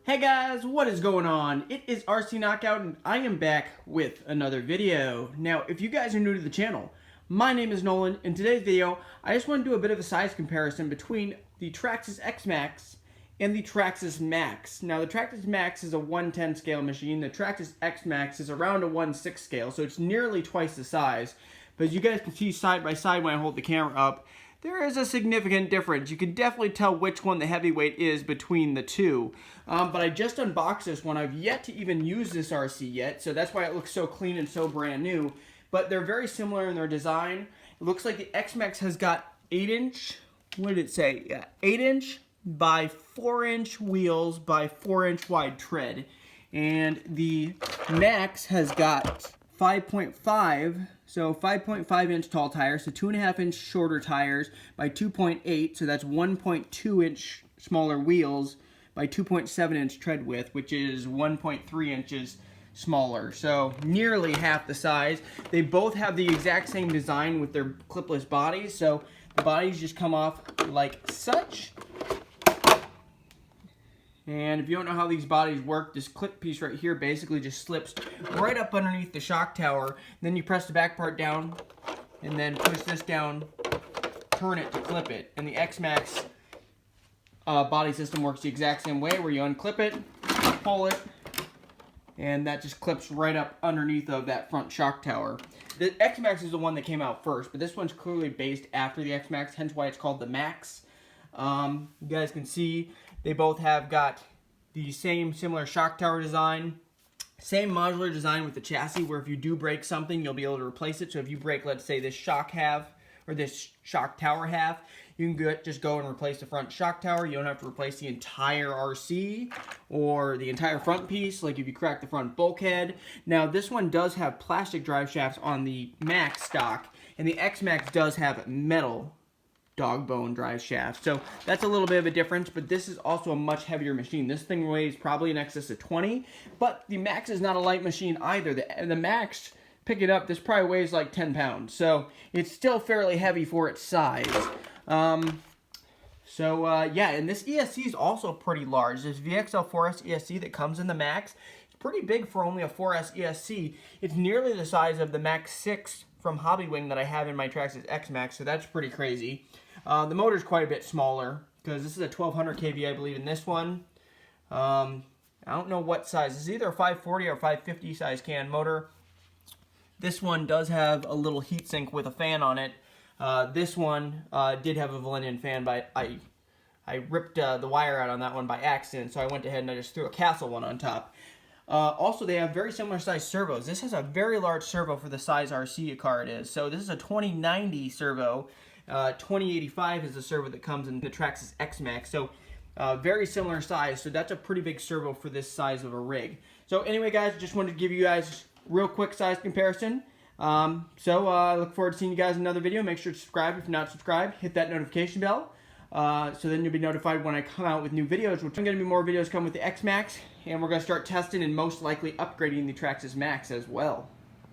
Hey guys, what is going on? It is RC Knockout and I am back with another video. Now, if you guys are new to the channel, my name is Nolan. In today's video, I just want to do a bit of a size comparison between the Traxxas X-Maxx and the Traxxas Maxx. Now, the Traxxas Maxx is a 1/10 scale machine. The Traxxas X-Maxx is around a 1/6 scale, so it's nearly twice the size. But as you guys can see side by side when I hold the camera up, there is a significant difference. You can definitely tell which one the heavyweight is between the two. But I just unboxed this one. I've yet to even use this RC yet, so that's why it looks so clean and so brand new. But they're very similar in their design. It looks like the X-Maxx has got 8-inch, what did it say? Yeah, 8-inch by 4-inch wheels by 4-inch wide tread. And the Max has got 5.5, so 5.5 inch tall tires, so 2.5 inch shorter tires by 2.8, so that's 1.2 inch smaller wheels by 2.7 inch tread width, which is 1.3 inches smaller, so nearly half the size. They both have the exact same design with their clipless bodies, so the bodies just come off like such. And if you don't know how these bodies work, this clip piece right here basically just slips right up underneath the shock tower. Then you press the back part down and then push this down, turn it to clip it. And the X-Maxx body system works the exact same way, where you unclip it, pull it, and that just clips right up underneath of that front shock tower. The X-Maxx is the one that came out first, but this one's clearly based after the X-Maxx, hence why it's called the Max. You guys can see they both have got the same similar shock tower design, same modular design with the chassis, where if you do break something, you'll be able to replace it. So if you break, let's say, this shock half or this shock tower half, you can just go and replace the front shock tower. You don't have to replace the entire RC or the entire front piece, like if you crack the front bulkhead. Now, this one does have plastic drive shafts on the Max stock, and the X-Maxx does have metal dog bone drive shaft. So that's a little bit of a difference, but this is also a much heavier machine. This thing weighs probably in excess of 20, but the Max is not a light machine either. The Max, pick it up, this probably weighs like 10 pounds. So it's still fairly heavy for its size. Yeah, and this ESC is also pretty large. This VXL 4S ESC that comes in the Max, it's pretty big for only a 4S ESC. It's nearly the size of the Max 6 from Hobbywing that I have in my Traxxas X-Maxx, so that's pretty crazy. The motor's quite a bit smaller, because this is a 1200 kV, I believe, in this one. I don't know what size. It's either a 540 or 550 size can motor. This one does have a little heatsink with a fan on it. This one did have a Valenian fan, but I ripped the wire out on that one by accident, so I went ahead and I just threw a Castle one on top. Also, they have very similar size servos. This has a very large servo for the size RC car it is. So this is a 2090 servo. 2085 is the servo that comes in the Traxxas X-Maxx. So very similar size. So that's a pretty big servo for this size of a rig. So anyway, guys, just wanted to give you guys a real quick size comparison. I look forward to seeing you guys in another video. Make sure to subscribe if you're not subscribed. Hit that notification bell. So then you'll be notified when I come out with new videos, which are going to be more videos coming with the X-Maxx, and we're going to start testing and most likely upgrading the Traxxas Maxx as well.